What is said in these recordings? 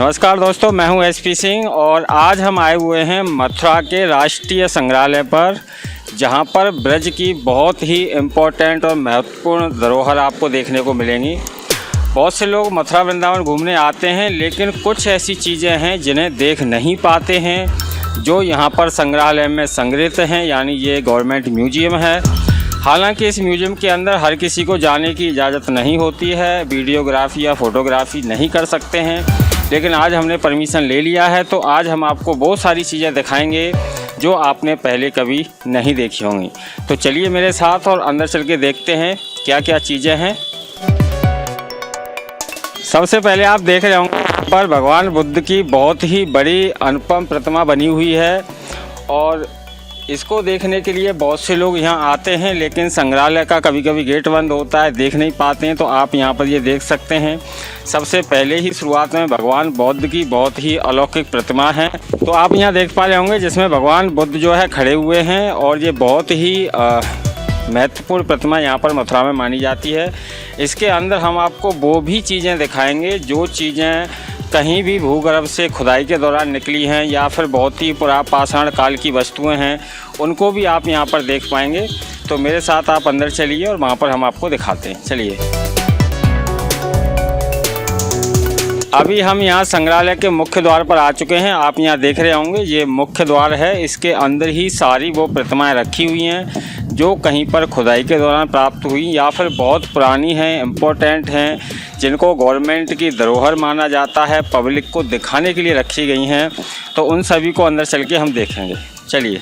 नमस्कार दोस्तों, मैं हूं एसपी सिंह और आज हम आए हुए हैं मथुरा के राष्ट्रीय संग्रहालय पर, जहां पर ब्रज की बहुत ही इम्पोर्टेंट और महत्वपूर्ण धरोहर आपको देखने को मिलेंगी। बहुत से लोग मथुरा वृंदावन घूमने आते हैं, लेकिन कुछ ऐसी चीज़ें हैं जिन्हें देख नहीं पाते हैं, जो यहाँ पर संग्रहालय में संग्रहित हैं। यानी ये गवर्नमेंट म्यूजियम है। हालांकि इस म्यूजियम के अंदर हर किसी को जाने की इजाज़त नहीं होती है, वीडियोग्राफी या फ़ोटोग्राफी नहीं कर सकते हैं, लेकिन आज हमने परमिशन ले लिया है। तो आज हम आपको बहुत सारी चीज़ें दिखाएंगे जो आपने पहले कभी नहीं देखी होंगी। तो चलिए मेरे साथ और अंदर चल के देखते हैं क्या क्या चीज़ें हैं। सबसे पहले आप देख रहे होंगे यहाँ पर भगवान बुद्ध की बहुत ही बड़ी अनुपम प्रतिमा बनी हुई है और इसको देखने के लिए बहुत से लोग यहाँ आते हैं, लेकिन संग्रहालय का कभी कभी गेट बंद होता है, देख नहीं पाते हैं। तो आप यहाँ पर ये देख सकते हैं। सबसे पहले ही शुरुआत में भगवान बुद्ध की बहुत ही अलौकिक प्रतिमा है। तो आप यहाँ देख पा रहे होंगे जिसमें भगवान बुद्ध जो है खड़े हुए हैं और ये बहुत ही महत्वपूर्ण प्रतिमा यहाँ पर मथुरा में मानी जाती है। इसके अंदर हम आपको वो भी चीज़ें दिखाएंगे जो चीज़ें कहीं भी भूगर्भ से खुदाई के दौरान निकली हैं या फिर बहुत ही पुरापाषाण काल की वस्तुएं हैं, उनको भी आप यहां पर देख पाएंगे। तो मेरे साथ आप अंदर चलिए और वहां पर हम आपको दिखाते हैं। चलिए, अभी हम यहां संग्रहालय के मुख्य द्वार पर आ चुके हैं। आप यहां देख रहे होंगे ये मुख्य द्वार है। इसके अंदर ही सारी वो प्रतिमाएं रखी हुई हैं जो कहीं पर खुदाई के दौरान प्राप्त हुई या फिर बहुत पुरानी हैं, इम्पोर्टेंट हैं, जिनको गवर्नमेंट की धरोहर माना जाता है, पब्लिक को दिखाने के लिए रखी गई हैं। तो उन सभी को अंदर चल के हम देखेंगे। चलिए,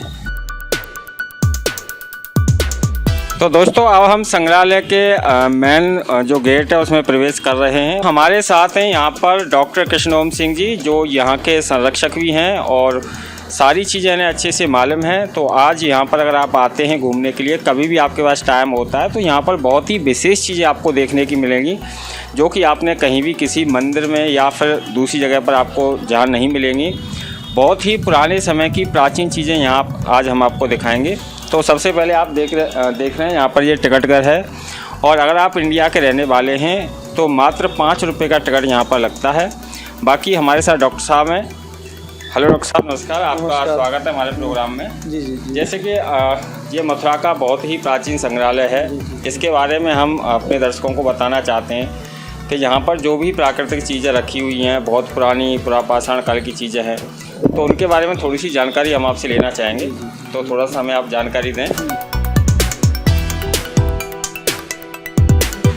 तो दोस्तों अब हम संग्रहालय के मेन जो गेट है उसमें प्रवेश कर रहे हैं। हमारे साथ हैं यहाँ पर डॉक्टर कृष्ण ओम सिंह जी, जो यहाँ के संरक्षक भी हैं और सारी चीज़ें इन्हें अच्छे से मालूम है। तो आज यहाँ पर अगर आप आते हैं घूमने के लिए, कभी भी आपके पास टाइम होता है, तो यहाँ पर बहुत ही विशेष चीज़ें आपको देखने की मिलेंगी जो कि आपने कहीं भी किसी मंदिर में या फिर दूसरी जगह पर आपको जहाँ नहीं मिलेंगी। बहुत ही पुराने समय की प्राचीन चीज़ें यहाँ आज हम आपको दिखाएंगे। तो सबसे पहले आप देख रहे हैं यहाँ पर ये टिकट घर है और अगर आप इंडिया के रहने वाले हैं तो मात्र 5 रुपये का टिकट यहाँ पर लगता है। बाकी हमारे साथ डॉक्टर साहब हैं। हेलो डॉक्टर साहब, नमस्कार। आपका स्वागत है हमारे प्रोग्राम में। जी। जैसे कि ये मथुरा का बहुत ही प्राचीन संग्रहालय है। इसके बारे में हम अपने दर्शकों को बताना चाहते हैं कि यहाँ पर जो भी प्राकृतिक चीज़ें रखी हुई हैं, बहुत पुरानी पुरापाषाण काल की चीज़ें हैं, तो उनके बारे में थोड़ी सी जानकारी हम आपसे लेना चाहेंगे। तो थोड़ा सा हमें आप जानकारी दें।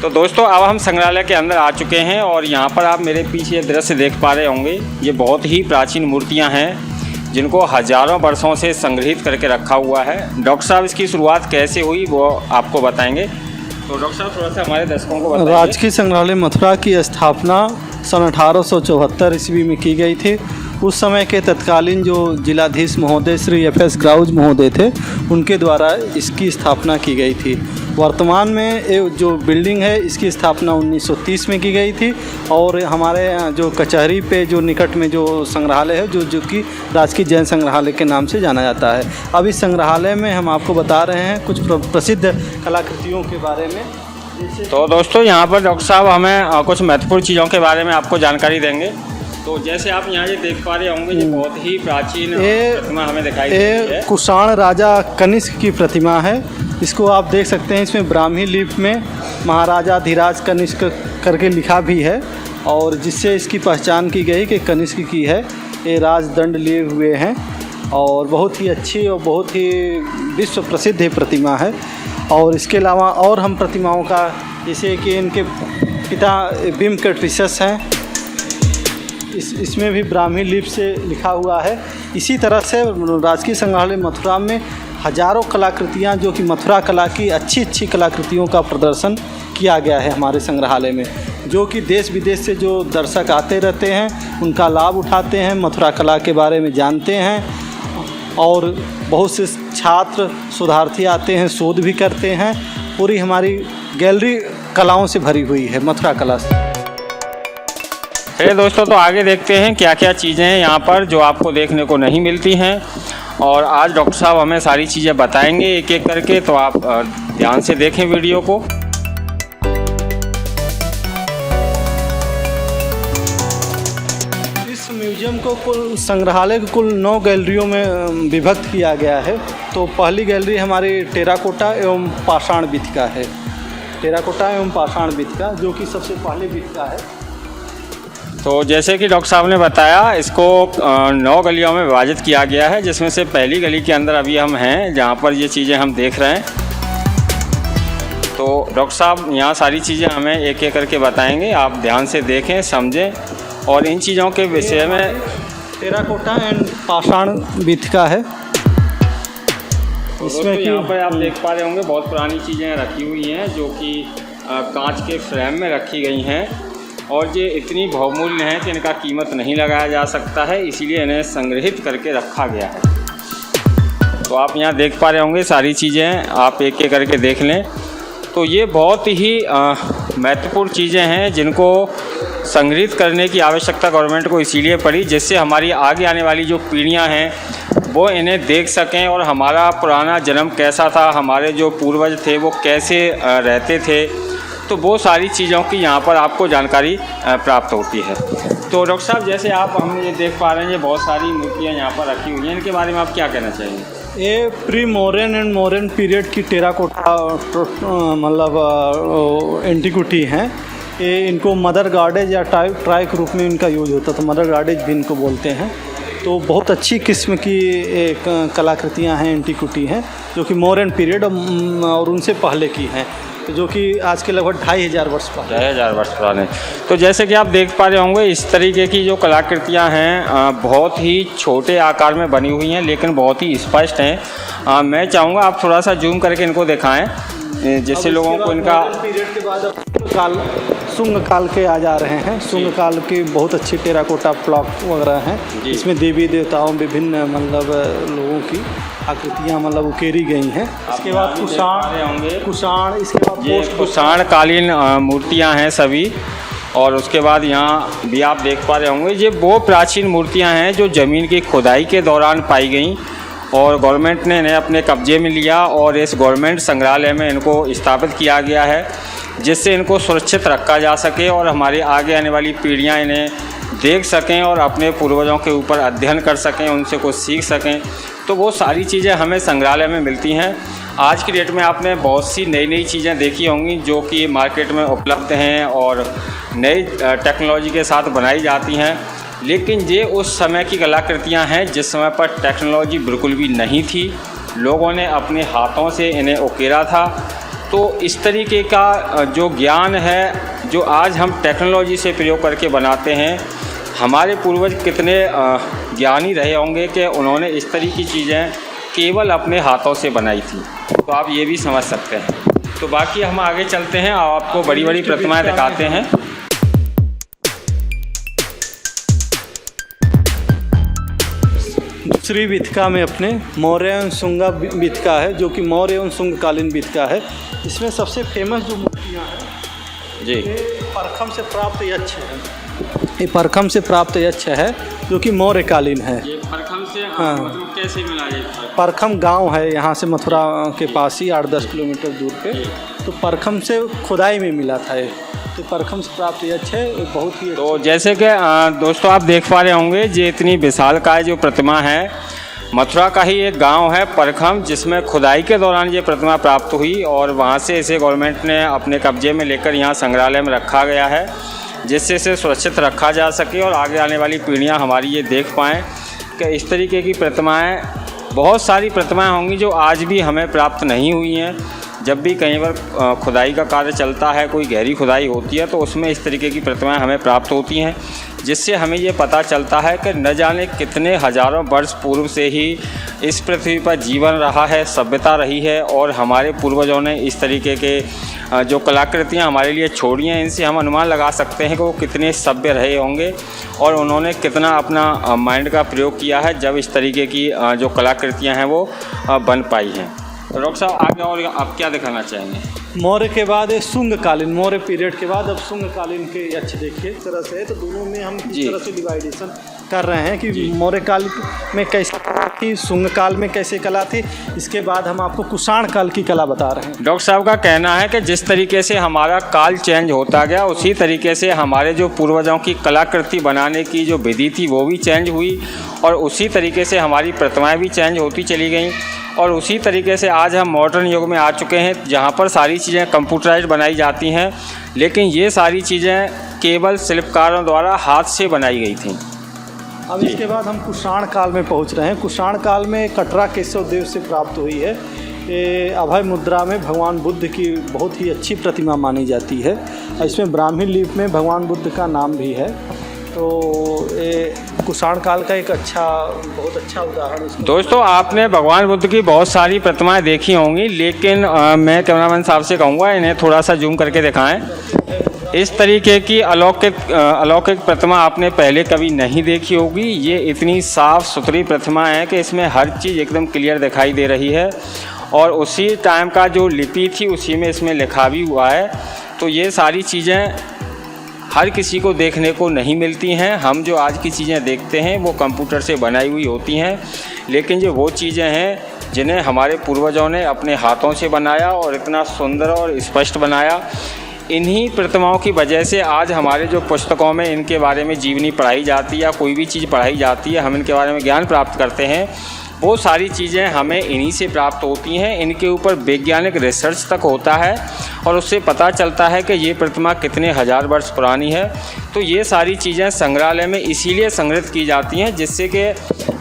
तो दोस्तों अब हम संग्रहालय के अंदर आ चुके हैं और यहाँ पर आप मेरे पीछे दृश्य देख पा रहे होंगे। ये बहुत ही प्राचीन मूर्तियाँ हैं जिनको हज़ारों वर्षों से संग्रहित करके रखा हुआ है। डॉक्टर साहब इसकी शुरुआत कैसे हुई वो आपको बताएंगे। तो डॉक्टर साहब थोड़ा सा हमारे दर्शकों को बताइए। राजकीय संग्रहालय मथुरा की स्थापना सन 1874 ईस्वी में की गई थी। उस समय के तत्कालीन जो जिलाधीश महोदय श्री FS ग्राउज महोदय थे, उनके द्वारा इसकी स्थापना की गई थी। वर्तमान में जो बिल्डिंग है इसकी स्थापना 1930 में की गई थी और हमारे जो कचहरी पे जो निकट में जो संग्रहालय है जो कि राजकीय जैन संग्रहालय के नाम से जाना जाता है। अब इस संग्रहालय में हम आपको बता रहे हैं कुछ प्रसिद्ध कलाकृतियों के बारे में। तो दोस्तों यहाँ पर डॉक्टर साहब हमें कुछ महत्वपूर्ण चीज़ों के बारे में आपको जानकारी देंगे। तो जैसे आप यहाँ ये देख पा रहे होंगे, ये बहुत ही प्राचीन प्रतिमा हमें दिखाई दे रही है। कुषाण राजा कनिष्क की प्रतिमा है। इसको आप देख सकते हैं, इसमें ब्राह्मी लिपि में महाराजा धीराज कनिष्क करके लिखा भी है और जिससे इसकी पहचान की गई कि कनिष्क की है। ये राजदंड लिए हुए हैं और बहुत ही अच्छी और बहुत ही विश्व प्रसिद्ध ये प्रतिमा है। और इसके अलावा और हम प्रतिमाओं का, जैसे कि इनके पिता भीमकटविशस हैं, इसमें भी ब्राह्मी लिपि से लिखा हुआ है। इसी तरह से राजकीय संग्रहालय मथुरा में हजारों कलाकृतियाँ जो कि मथुरा कला की अच्छी कलाकृतियों का प्रदर्शन किया गया है हमारे संग्रहालय में, जो कि देश विदेश से जो दर्शक आते रहते हैं उनका लाभ उठाते हैं, मथुरा कला के बारे में जानते हैं और बहुत से छात्र शोधार्थी आते हैं, शोध भी करते हैं। पूरी हमारी गैलरी कलाओं से भरी हुई है, मथुरा कला से। चलिए दोस्तों, तो आगे देखते हैं क्या क्या चीज़ें हैं यहाँ पर जो आपको देखने को नहीं मिलती हैं और आज डॉक्टर साहब हमें सारी चीज़ें बताएंगे एक एक करके। तो आप ध्यान से देखें वीडियो को। म्यूजियम को कुल संग्रहालय को कुल 9 गैलरियों में विभक्त किया गया है। तो पहली गैलरी हमारी टेराकोटा एवं पाषाण विधिका है, टेराकोटा एवं पाषाण विधिका, जो कि सबसे पहले विधिका है। तो जैसे कि डॉक्टर साहब ने बताया, इसको 9 गलियों में विभाजित किया गया है, जिसमें से पहली गली के अंदर अभी हम हैं, जहाँ पर ये चीज़ें हम देख रहे हैं। तो डॉक्टर साहब यहाँ सारी चीज़ें हमें एक एक करके बताएंगे, आप ध्यान से देखें, समझें और इन चीज़ों के विषय में। टेराकोटा एंड पाषाण विधिका है। इसमें यहाँ पर आप देख पा रहे होंगे बहुत पुरानी चीज़ें रखी हुई हैं, जो कि कांच के फ्रेम में रखी गई हैं और ये इतनी बहुमूल्य हैं कि इनका कीमत नहीं लगाया जा सकता है, इसीलिए इन्हें संग्रहित करके रखा गया है। तो आप यहाँ देख पा रहे होंगे सारी चीज़ें, आप एक एक करके देख लें। तो ये बहुत ही महत्वपूर्ण चीज़ें हैं जिनको संग्रहित करने की आवश्यकता गवर्नमेंट को इसीलिए पड़ी, जिससे हमारी आगे आने वाली जो पीढ़ियां हैं वो इन्हें देख सकें और हमारा पुराना जन्म कैसा था, हमारे जो पूर्वज थे वो कैसे रहते थे। तो वो सारी चीज़ों की यहाँ पर आपको जानकारी प्राप्त होती है। तो डॉक्टर साहब, जैसे आप हम ये देख पा रहे हैं, ये बहुत सारी मूर्तियाँ यहाँ पर रखी हुई हैं, इनके बारे में आप क्या कहना चाहेंगे? ये pre modern and modern period की टेराकोटा मतलब एंटीक्विटी हैं। ये इनको मदर गार्डेज या ट्राई के रूप में इनका यूज होता था, मदर गार्डेज भी इनको बोलते हैं। तो बहुत अच्छी किस्म की एक कलाकृतियाँ हैं, एंटीक्विटी हैं, जो कि मॉडर्न पीरियड और उनसे पहले की हैं, जो कि आज के लगभग 2500 वर्ष पुराने। 2500 वर्ष पुराने। तो जैसे कि आप देख पा रहे होंगे, इस तरीके की जो कलाकृतियाँ हैं बहुत ही छोटे आकार में बनी हुई हैं, लेकिन बहुत ही स्पष्ट हैं। मैं चाहूँगा आप थोड़ा सा जूम करके इनको दिखाएं, जिससे लोगों को इनका पीरियड के बाद शुंग काल के आ जा रहे हैं। शुंग काल की बहुत अच्छी टेराकोटा ब्लॉक वगैरह हैं, इसमें देवी देवताओं विभिन्न मतलब लोगों की आकृतियाँ मतलब उकेरी गई हैं। इसके बाद कुषाण, इसके बाद ये कुषाण कालीन मूर्तियाँ हैं सभी। और उसके बाद यहाँ भी आप देख पा रहे होंगे, ये वो प्राचीन मूर्तियाँ हैं जो ज़मीन की खुदाई के दौरान पाई गई और गवर्नमेंट ने इन्हें अपने कब्जे में लिया और इस गवर्नमेंट संग्रहालय में इनको स्थापित किया गया है, जिससे इनको सुरक्षित रखा जा सके और हमारी आगे आने वाली पीढ़ियाँ इन्हें देख सकें और अपने पूर्वजों के ऊपर अध्ययन कर सकें, उनसे कुछ सीख सकें। तो वो सारी चीज़ें हमें संग्रहालय में मिलती हैं। आज की डेट में आपने बहुत सी नई नई चीज़ें देखी होंगी जो कि मार्केट में उपलब्ध हैं और नई टेक्नोलॉजी के साथ बनाई जाती हैं, लेकिन ये उस समय की कलाकृतियाँ हैं जिस समय पर टेक्नोलॉजी बिल्कुल भी नहीं थी, लोगों ने अपने हाथों से इन्हें उकेरा था। तो इस तरीके का जो ज्ञान है जो आज हम टेक्नोलॉजी से प्रयोग करके बनाते हैं, हमारे पूर्वज कितने ज्ञानी रहे होंगे कि उन्होंने इस तरह की चीज़ें केवल अपने हाथों से बनाई थी। तो आप ये भी समझ सकते हैं। तो बाकी हम आगे चलते हैं और आपको बड़ी बड़ी प्रतिमाएं दिखाते हैं। दूसरी विधिका में अपने मौर्य एवं शुंगा विधिका है, जो कि मौर्य एवं शुंगकालीन विधिका है। इसमें सबसे फेमस जो मूर्तियाँ हैं जी, ये परखम से प्राप्त यक्ष है। ये परखम से प्राप्त यक्ष है जो कि मौर्यकालीन है। ये परखम से हाँ, मतलब कैसे मिला ये? परखम गांव है यहाँ से, मथुरा के पास ही 8-10 किलोमीटर दूर पे। तो परखम से खुदाई में मिला था ये, तो परखम से प्राप्त यक्ष है, ये बहुत ही। तो जैसे कि दोस्तों आप देख पा रहे होंगे, ये इतनी विशालकाय जो प्रतिमा है, मथुरा का ही एक गांव है परखम, जिसमें खुदाई के दौरान ये प्रतिमा प्राप्त हुई और वहाँ से इसे गवर्नमेंट ने अपने कब्जे में लेकर यहाँ संग्रहालय में रखा गया है, जिससे इसे सुरक्षित रखा जा सके और आगे आने वाली पीढ़ियाँ हमारी ये देख पाएँ कि इस तरीके की प्रतिमाएँ, बहुत सारी प्रतिमाएँ होंगी जो आज भी हमें प्राप्त नहीं हुई हैं। जब भी कहीं पर खुदाई का कार्य चलता है, कोई गहरी खुदाई होती है, तो उसमें इस तरीके की प्रतिमाएं हमें प्राप्त होती हैं, जिससे हमें ये पता चलता है कि न जाने कितने हज़ारों वर्ष पूर्व से ही इस पृथ्वी पर जीवन रहा है, सभ्यता रही है और हमारे पूर्वजों ने इस तरीके के जो कलाकृतियाँ हमारे लिए छोड़ी हैं, इनसे हम अनुमान लगा सकते हैं कि वो कितने सभ्य रहे होंगे और उन्होंने कितना अपना माइंड का प्रयोग किया है जब इस तरीके की जो कलाकृतियाँ हैं वो बन पाई हैं। डॉक्टर साहब आगे और आप क्या दिखाना चाहेंगे? मौर्य के बाद शुंगकालीन, मौर्य पीरियड के बाद अब शुंगकालीन के यक्ष देखिए इस तरह से है। तो दोनों में हम इस तरह से डिवाइडेशन कर रहे हैं कि मौर्य काल में कैसे थी, शुंग काल में कैसे कला थी। इसके बाद हम आपको कुषाण काल की कला बता रहे हैं। डॉक्टर साहब का कहना है कि जिस तरीके से हमारा काल चेंज होता गया, उसी तरीके से हमारे जो पूर्वजों की कलाकृति बनाने की जो विधि थी वो भी चेंज हुई, और उसी तरीके से हमारी प्रतिमाएं भी चेंज होती चली गईं। और उसी तरीके से आज हम मॉडर्न युग में आ चुके हैं, जहाँ पर सारी चीज़ें कंप्यूटराइज बनाई जाती हैं, लेकिन ये सारी चीज़ें केवल शिल्पकारों द्वारा हाथ से बनाई गई थी। अब इसके बाद हम कुषाण काल में पहुंच रहे हैं। कुषाण काल में कटरा केशव देव से प्राप्त हुई है। ये अभय मुद्रा में भगवान बुद्ध की बहुत ही अच्छी प्रतिमा मानी जाती है। इसमें ब्राह्मी लिपि में भगवान बुद्ध का नाम भी है। तो ये कुषाण काल का एक बहुत अच्छा उदाहरण। दोस्तों, आपने भगवान बुद्ध की बहुत सारी प्रतिमाएं देखी होंगी, लेकिन मैं कैमरामैन साहब से कहूँगा इन्हें थोड़ा सा जूम करके दिखाएं। इस तरीके की अलौकिक प्रतिमा आपने पहले कभी नहीं देखी होगी। ये इतनी साफ़ सुथरी प्रतिमा है कि इसमें हर चीज़ एकदम क्लियर दिखाई दे रही है, और उसी टाइम का जो लिपि थी उसी में इसमें लिखा भी हुआ है। तो ये सारी चीज़ें हर किसी को देखने को नहीं मिलती हैं। हम जो आज की चीज़ें देखते हैं वो कंप्यूटर से बनाई हुई होती हैं, लेकिन जो वो चीज़ें हैं जिन्हें हमारे पूर्वजों ने अपने हाथों से बनाया और इतना सुंदर और स्पष्ट बनाया, इन्हीं प्रतिमाओं की वजह से आज हमारे जो पुस्तकों में इनके बारे में जीवनी पढ़ाई जाती है या कोई भी चीज़ पढ़ाई जाती है, हम इनके बारे में ज्ञान प्राप्त करते हैं, वो सारी चीज़ें हमें इन्हीं से प्राप्त होती हैं। इनके ऊपर वैज्ञानिक रिसर्च तक होता है और उससे पता चलता है कि ये प्रतिमा कितने हज़ार वर्ष पुरानी है। तो ये सारी चीज़ें संग्रहालय में इसीलिए संग्रहित की जाती हैं जिससे कि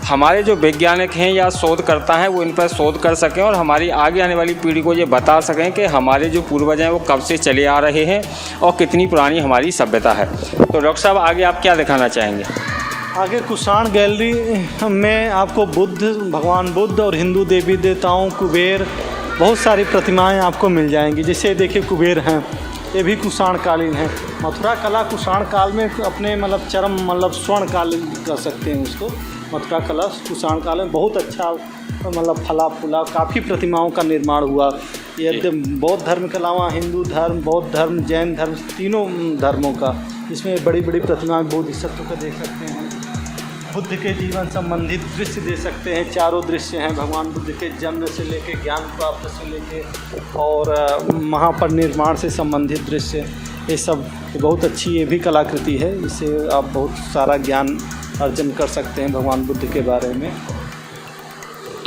हमारे जो वैज्ञानिक हैं या शोधकर्ता हैं वो इन पर शोध कर सकें और हमारी आगे आने वाली पीढ़ी को ये बता सकें कि हमारे जो पूर्वज हैं वो कब से चले आ रहे हैं और कितनी पुरानी हमारी सभ्यता है। तो डॉक्टर साहब, आगे आप क्या दिखाना चाहेंगे? आगे कुषाण गैलरी में आपको भगवान बुद्ध और हिंदू देवी देवताओं, कुबेर, बहुत सारी प्रतिमाएं आपको मिल जाएंगी। जैसे देखिए कुबेर हैं, ये भी कुषाण कालीन है। मथुरा कला कुषाण काल में अपने चरम स्वर्ण काल कर सकते हैं उसको। मथुरा कला कुषाण काल में बहुत अच्छा फला फूला काफ़ी प्रतिमाओं का निर्माण हुआ। ये बौद्ध धर्म के अलावा हिंदू धर्म, बौद्ध धर्म, जैन धर्म, तीनों धर्मों का, इसमें बड़ी बड़ी प्रतिमाएं बोधिसत्व को देख सकते हैं। बुद्ध के जीवन संबंधित दृश्य दे सकते हैं। चारों दृश्य हैं भगवान बुद्ध के जन्म से लेके, ज्ञान प्राप्त से लेके और महापरिनिर्वाण से संबंधित दृश्य। ये सब बहुत अच्छी ये भी कलाकृति है। इससे आप बहुत सारा ज्ञान अर्जन कर सकते हैं भगवान बुद्ध के बारे में।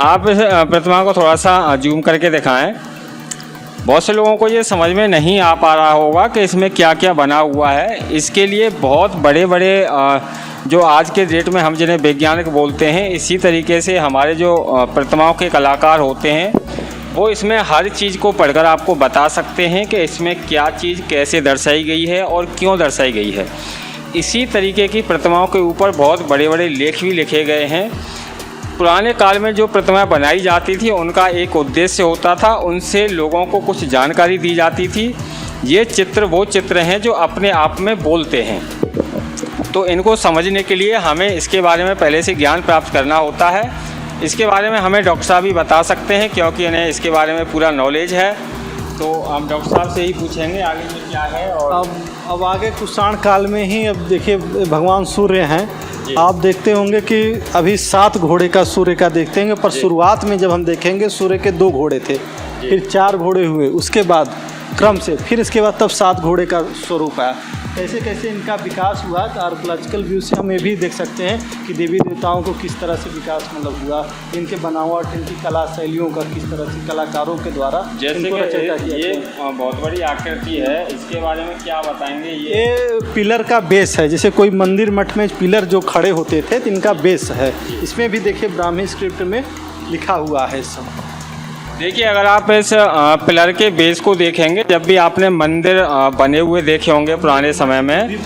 आप इस प्रतिमा को थोड़ा सा जूम करके दिखाएं। बहुत से लोगों को ये समझ में नहीं आ पा रहा होगा कि इसमें क्या क्या बना हुआ है। इसके लिए बहुत बड़े बड़े जो आज के डेट में हम जिन्हें वैज्ञानिक बोलते हैं, इसी तरीके से हमारे जो प्रतिमाओं के कलाकार होते हैं वो इसमें हर चीज़ को पढ़कर आपको बता सकते हैं कि इसमें क्या चीज़ कैसे दर्शाई गई है और क्यों दर्शाई गई है। इसी तरीके की प्रतिमाओं के ऊपर बहुत बड़े बड़े लेख भी लिखे गए हैं। पुराने काल में जो प्रतिमाएं बनाई जाती थी उनका एक उद्देश्य होता था, उनसे लोगों को कुछ जानकारी दी जाती थी। ये चित्र वो चित्र हैं जो अपने आप में बोलते हैं। तो इनको समझने के लिए हमें इसके बारे में पहले से ज्ञान प्राप्त करना होता है। इसके बारे में हमें डॉक्टर साहब ही बता सकते हैं क्योंकि इन्हें इसके बारे में पूरा नॉलेज है। तो हम डॉक्टर साहब से ही पूछेंगे आगे में क्या है। और अब आगे कुषाण काल में ही अब देखिए भगवान सूर्य हैं। आप देखते होंगे कि अभी 7 घोड़े का सूर्य का देखते हैं, पर शुरुआत में जब हम देखेंगे सूर्य के 2 घोड़े थे, फिर 4 घोड़े हुए, उसके बाद क्रम से फिर इसके बाद तब 7 घोड़े का स्वरूप आया। कैसे कैसे इनका विकास हुआ, तो आर्कोलॉजिकल व्यू से हम ये भी देख सकते हैं कि देवी देवताओं को किस तरह से विकास हुआ, इनके बनावट, इनकी कला शैलियों का किस तरह से कलाकारों के द्वारा। जैसे कि ये बहुत बड़ी आकृति है, इसके बारे में क्या बताएंगे? ये पिलर का बेस है। जैसे कोई मंदिर मठ में पिलर जो खड़े होते थे तो इनका बेस है। इसमें भी देखिए ब्राह्मी स्क्रिप्ट में लिखा हुआ है सब। देखिए, अगर आप इस पिलर के बेस को देखेंगे, जब भी आपने मंदिर बने हुए देखे होंगे पुराने समय में,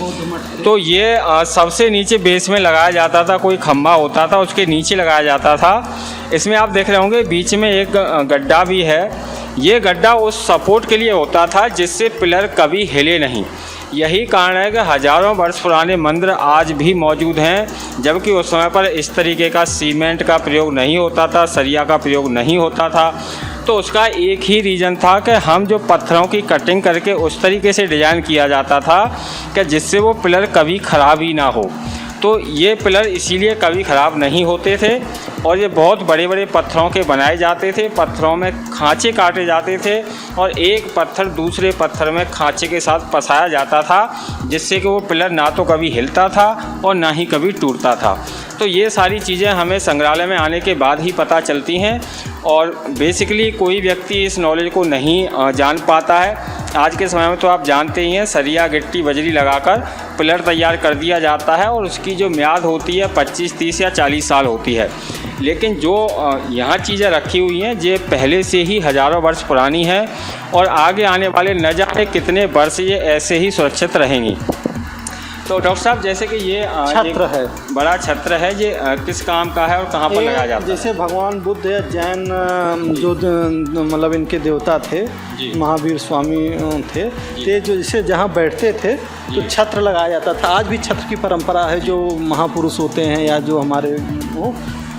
तो ये सबसे नीचे बेस में लगाया जाता था। कोई खम्भा होता था, उसके नीचे लगाया जाता था। इसमें आप देख रहे होंगे बीच में एक गड्ढा भी है। ये गड्ढा उस सपोर्ट के लिए होता था जिससे पिलर कभी हिले नहीं। यही कारण है कि हज़ारों वर्ष पुराने मंदिर आज भी मौजूद हैं, जबकि उस समय पर इस तरीके का सीमेंट का प्रयोग नहीं होता था, सरिया का प्रयोग नहीं होता था। तो उसका एक ही रीज़न था कि हम जो पत्थरों की कटिंग करके उस तरीके से डिज़ाइन किया जाता था कि जिससे वो पिलर कभी ख़राब ही ना हो। तो ये पिलर इसीलिए कभी ख़राब नहीं होते थे और ये बहुत बड़े बड़े पत्थरों के बनाए जाते थे। पत्थरों में खांचे काटे जाते थे और एक पत्थर दूसरे पत्थर में खांचे के साथ फंसाया जाता था, जिससे कि वो पिलर ना तो कभी हिलता था और ना ही कभी टूटता था। तो ये सारी चीज़ें हमें संग्रहालय में आने के बाद ही पता चलती हैं और बेसिकली कोई व्यक्ति इस नॉलेज को नहीं जान पाता है। आज के समय में तो आप जानते ही हैं, सरिया गिट्टी बजरी लगाकर पिलर तैयार कर दिया जाता है और उसकी जो म्याद होती है 25, 30 या 40 साल होती है। लेकिन जो यहाँ चीज़ें रखी हुई हैं ये पहले से ही हज़ारों वर्ष पुरानी हैं और आगे आने वाले न जाने कितने वर्ष ये ऐसे ही सुरक्षित रहेंगी। तो डॉक्टर साहब, जैसे कि ये छत्र है, बड़ा छत्र है, ये किस काम का है और कहाँ पर लगाया जाता है? जैसे भगवान बुद्ध या जैन जो मतलब इनके देवता थे, महावीर स्वामी थे, ते जो जैसे जहाँ बैठते थे तो छत्र लगाया जाता था। आज भी छत्र की परंपरा है, जो महापुरुष होते हैं या जो हमारे वो,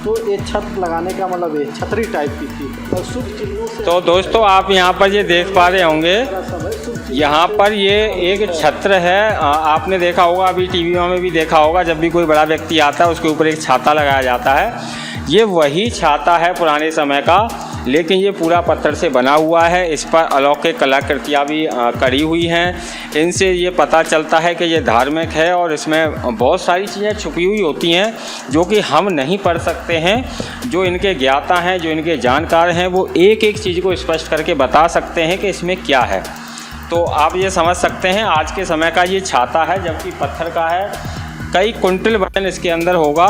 तो ये छत्र लगाने का मतलब ये छतरी टाइप की थी और शुभ चिन्हों से। तो दोस्तों, आप यहाँ पर ये देख पा रहे होंगे, यहाँ पर ये एक छत्र है। आपने देखा होगा, अभी टीवी में भी देखा होगा, जब भी कोई बड़ा व्यक्ति आता है उसके ऊपर एक छाता लगाया जाता है। ये वही छाता है पुराने समय का, लेकिन ये पूरा पत्थर से बना हुआ है। इस पर अलौकिक कलाकृतियाँ भी करी हुई हैं। इनसे ये पता चलता है कि ये धार्मिक है और इसमें बहुत सारी चीज़ें छुपी हुई होती हैं जो कि हम नहीं पढ़ सकते हैं। जो इनके ज्ञाता हैं, जो इनके जानकार हैं, वो एक एक चीज़ को स्पष्ट करके बता सकते हैं कि इसमें क्या है। तो आप ये समझ सकते हैं आज के समय का ये छाता है, जबकि पत्थर का है। कई कुंटल वजन इसके अंदर होगा,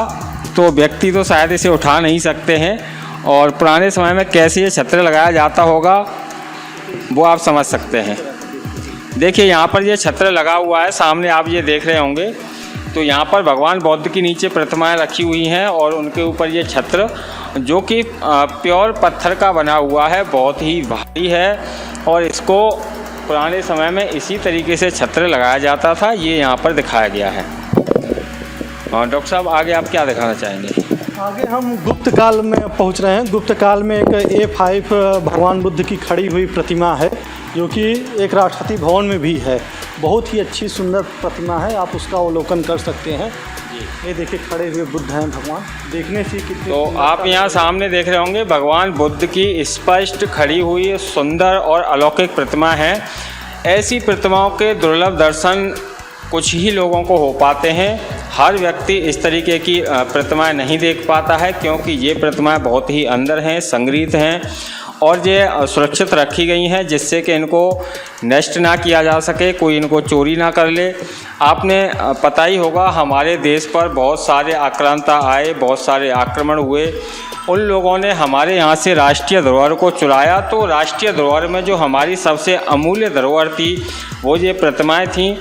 तो व्यक्ति तो शायद इसे उठा नहीं सकते हैं। और पुराने समय में कैसे ये छत्र लगाया जाता होगा वो आप समझ सकते हैं। देखिए, यहाँ पर ये छत्र लगा हुआ है, सामने आप ये देख रहे होंगे। तो यहाँ पर भगवान बौद्ध की नीचे प्रतिमाएं रखी हुई हैं और उनके ऊपर ये छत्र, जो कि प्योर पत्थर का बना हुआ है, बहुत ही भारी है और इसको पुराने समय में इसी तरीके से छत्र लगाया जाता था। ये यहाँ पर दिखाया गया है। और डॉक्टर साहब, आगे आप क्या दिखाना चाहेंगे? आगे हम गुप्त काल में पहुंच रहे हैं। गुप्त काल में एक A5 भगवान बुद्ध की खड़ी हुई प्रतिमा है, जो कि एक राष्ट्रपति भवन में भी है। बहुत ही अच्छी सुंदर प्रतिमा है, आप उसका अवलोकन कर सकते हैं। ये देखिए, खड़े हुए बुद्ध हैं भगवान, देखने से कितने। तो आप यहाँ सामने देख रहे होंगे, भगवान बुद्ध की स्पष्ट खड़ी हुई सुंदर और अलौकिक प्रतिमा है। ऐसी प्रतिमाओं के दुर्लभ दर्शन कुछ ही लोगों को हो पाते हैं। हर व्यक्ति इस तरीके की प्रतिमाएं नहीं देख पाता है, क्योंकि ये प्रतिमाएं बहुत ही अंदर हैं, संग्रहित हैं और ये सुरक्षित रखी गई हैं, जिससे कि इनको नष्ट ना किया जा सके, कोई इनको चोरी ना कर ले। आपने पता ही होगा, हमारे देश पर बहुत सारे आक्रांता आए, बहुत सारे आक्रमण हुए। उन लोगों ने हमारे यहाँ से राष्ट्रीय धरोहर को चुराया। तो राष्ट्रीय धरोहर में जो हमारी सबसे अमूल्य धरोहर थी, वो ये प्रतिमाएं थीं।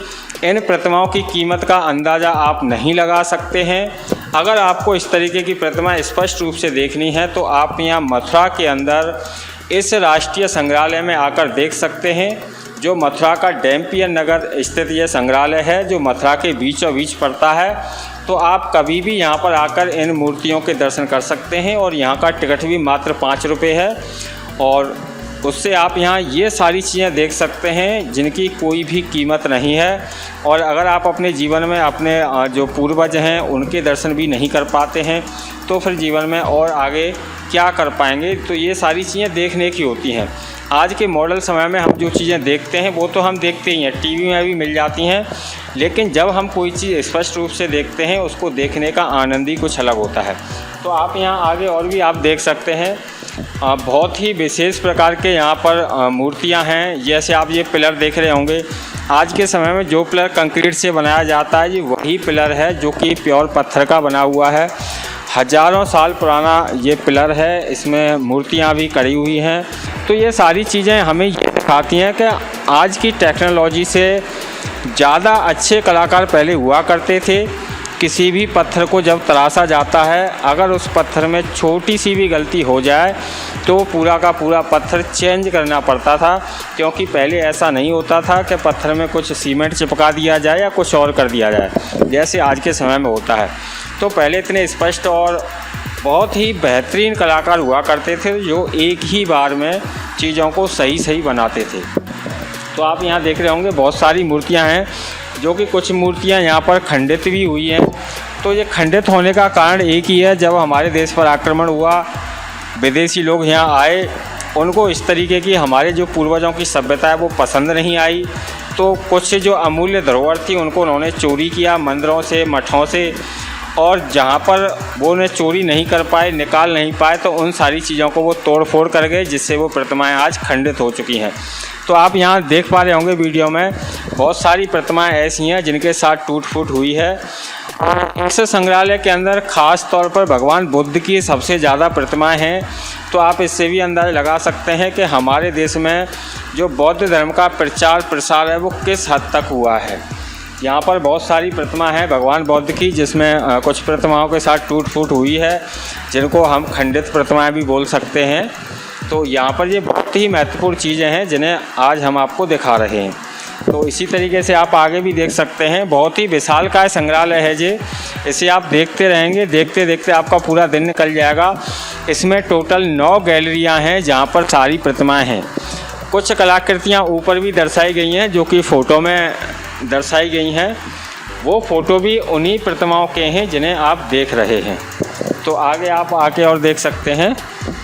इन प्रतिमाओं की कीमत का अंदाज़ा आप नहीं लगा सकते हैं। अगर आपको इस तरीके की प्रतिमा स्पष्ट रूप से देखनी है तो आप यहाँ मथुरा के अंदर इस राष्ट्रीय संग्रहालय में आकर देख सकते हैं, जो मथुरा का डैम्पियन नगर स्थित ये संग्रहालय है, जो मथुरा के बीचों बीच पड़ता है। तो आप कभी भी यहाँ पर आकर इन मूर्तियों के दर्शन कर सकते हैं और यहाँ का टिकट भी मात्र 5 रुपये है और उससे आप यहाँ ये सारी चीज़ें देख सकते हैं जिनकी कोई भी कीमत नहीं है। और अगर आप अपने जीवन में अपने जो पूर्वज हैं उनके दर्शन भी नहीं कर पाते हैं तो फिर जीवन में और आगे क्या कर पाएंगे। तो ये सारी चीज़ें देखने की होती हैं। आज के मॉडल समय में हम जो चीज़ें देखते हैं वो तो हम देखते ही हैं, टीवी में भी मिल जाती हैं, लेकिन जब हम कोई चीज़ स्पष्ट रूप से देखते हैं उसको देखने का आनंद ही कुछ अलग होता है। तो आप यहाँ आगे और भी आप देख सकते हैं, बहुत ही विशेष प्रकार के यहाँ पर मूर्तियाँ हैं। जैसे आप ये पिलर देख रहे होंगे, आज के समय में जो पिलर कंक्रीट से बनाया जाता है ये वही पिलर है जो कि प्योर पत्थर का बना हुआ है। हज़ारों साल पुराना ये पिलर है, इसमें मूर्तियाँ भी करी हुई हैं। तो ये सारी चीज़ें हमें ये दिखाती हैं कि आज की टेक्नोलॉजी से ज़्यादा अच्छे कलाकार पहले हुआ करते थे। किसी भी पत्थर को जब तराशा जाता है, अगर उस पत्थर में छोटी सी भी गलती हो जाए तो पूरा का पूरा पत्थर चेंज करना पड़ता था, क्योंकि पहले ऐसा नहीं होता था कि पत्थर में कुछ सीमेंट चिपका दिया जाए या कुछ और कर दिया जाए जैसे आज के समय में होता है। तो पहले इतने स्पष्ट और बहुत ही बेहतरीन कलाकार हुआ करते थे जो एक ही बार में चीज़ों को सही बनाते थे। तो आप यहाँ देख रहे होंगे बहुत सारी मूर्तियाँ हैं, जो कि कुछ मूर्तियाँ यहाँ पर खंडित भी हुई हैं तो ये खंडित होने का कारण एक ही है, जब हमारे देश पर आक्रमण हुआ, विदेशी लोग यहाँ आए, उनको इस तरीके की हमारे जो पूर्वजों की सभ्यता है वो पसंद नहीं आई, तो कुछ जो अमूल्य धरोहर थी उनको उन्होंने चोरी किया मंदिरों से, मठों से, और जहाँ पर वो उन्हें चोरी नहीं कर पाए, निकाल नहीं पाए, तो उन सारी चीज़ों को वो तोड़ फोड़ कर गए, जिससे वो प्रतिमाएं आज खंडित हो चुकी हैं। तो आप यहाँ देख पा रहे होंगे वीडियो में, बहुत सारी प्रतिमाएं ऐसी हैं जिनके साथ टूट फूट हुई है। इस संग्रहालय के अंदर ख़ास तौर पर भगवान बुद्ध की सबसे ज़्यादा प्रतिमाएं हैं। तो आप इससे भी अंदाज़ा लगा सकते हैं कि हमारे देश में जो बौद्ध धर्म का प्रचार प्रसार है वो किस हद तक हुआ है। यहाँ पर बहुत सारी प्रतिमा हैं भगवान बुद्ध की, जिसमें कुछ प्रतिमाओं के साथ टूट फूट हुई है, जिनको हम खंडित प्रतिमाएं भी बोल सकते हैं। तो यहाँ पर ये बहुत ही महत्वपूर्ण चीज़ें हैं जिन्हें आज हम आपको दिखा रहे हैं। तो इसी तरीके से आप आगे भी देख सकते हैं, बहुत ही विशालकाय संग्रहालय है ये। इसे आप देखते रहेंगे, देखते देखते आपका पूरा दिन निकल जाएगा। इसमें टोटल 9 गैलरियाँ हैं जहाँ पर सारी प्रतिमाएँ हैं। कुछ कलाकृतियाँ ऊपर भी दर्शाई गई हैं जो कि फ़ोटो में दर्शाई गई हैं। वो फ़ोटो भी उन्हीं प्रतिमाओं के हैं जिन्हें आप देख रहे हैं। तो आगे आप आके और देख सकते हैं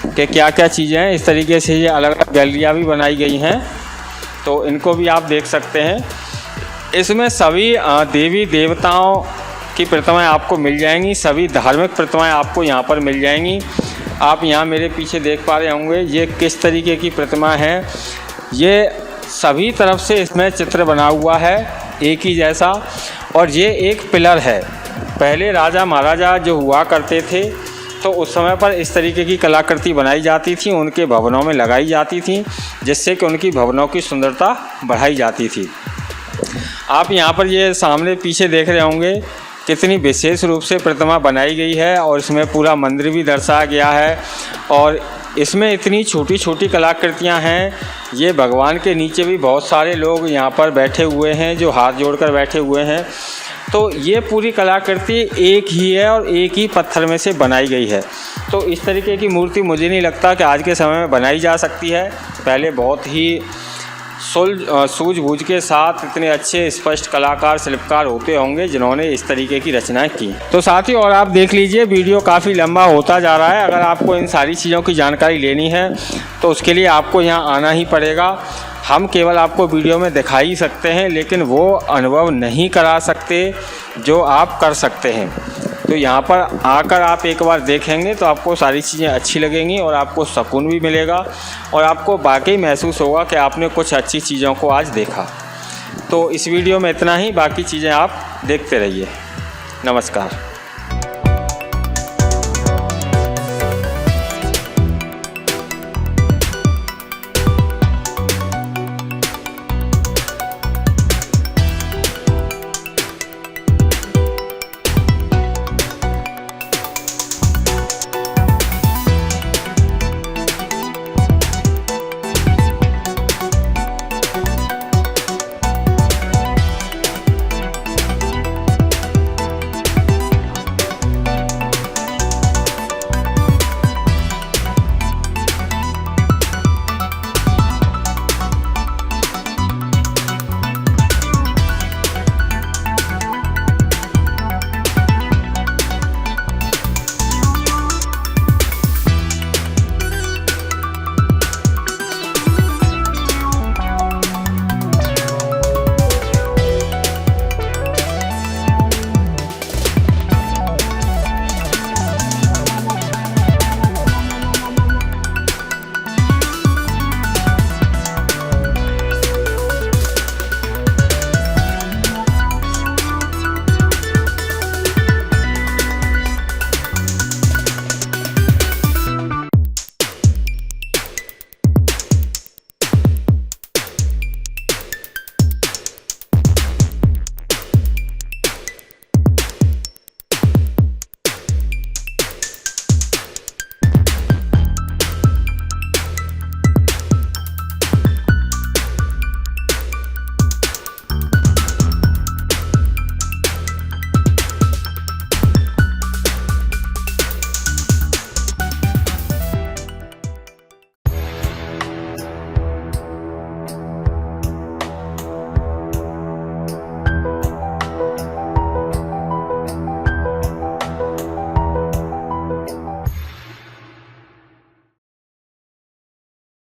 कि क्या क्या चीज़ें हैं। इस तरीके से ये अलग अलग गैलरियाँ भी बनाई गई हैं, तो इनको भी आप देख सकते हैं। इसमें सभी देवी देवताओं की प्रतिमाएं आपको मिल जाएंगी, सभी धार्मिक प्रतिमाएं आपको यहाँ पर मिल जाएंगी। आप यहाँ मेरे पीछे देख पा रहे होंगे ये किस तरीके की प्रतिमा है। ये सभी तरफ से इसमें चित्र बना हुआ है एक ही जैसा, और ये एक पिलर है। पहले राजा महाराजा जो हुआ करते थे तो उस समय पर इस तरीके की कलाकृति बनाई जाती थी, उनके भवनों में लगाई जाती थी, जिससे कि उनकी भवनों की सुंदरता बढ़ाई जाती थी। आप यहाँ पर ये सामने पीछे देख रहे होंगे कितनी विशेष रूप से प्रतिमा बनाई गई है, और इसमें पूरा मंदिर भी दर्शाया गया है। और इसमें इतनी छोटी छोटी कलाकृतियाँ हैं। ये भगवान के नीचे भी बहुत सारे लोग यहाँ पर बैठे हुए हैं जो हाथ जोड़कर बैठे हुए हैं। तो ये पूरी कलाकृति एक ही है और एक ही पत्थर में से बनाई गई है। तो इस तरीके की मूर्ति मुझे नहीं लगता कि आज के समय में बनाई जा सकती है। पहले बहुत ही सूझबूझ के साथ इतने अच्छे स्पष्ट कलाकार शिल्पकार होते होंगे जिन्होंने इस तरीके की रचनाएं की। तो साथ ही और आप देख लीजिए, वीडियो काफ़ी लंबा होता जा रहा है। अगर आपको इन सारी चीज़ों की जानकारी लेनी है तो उसके लिए आपको यहाँ आना ही पड़ेगा। हम केवल आपको वीडियो में दिखा ही सकते हैं, लेकिन वो अनुभव नहीं करा सकते जो आप कर सकते हैं। तो यहाँ पर आकर आप एक बार देखेंगे तो आपको सारी चीज़ें अच्छी लगेंगी और आपको सुकून भी मिलेगा, और आपको वाकई महसूस होगा कि आपने कुछ अच्छी चीज़ों को आज देखा। तो इस वीडियो में इतना ही, बाकी चीज़ें आप देखते रहिए। नमस्कार।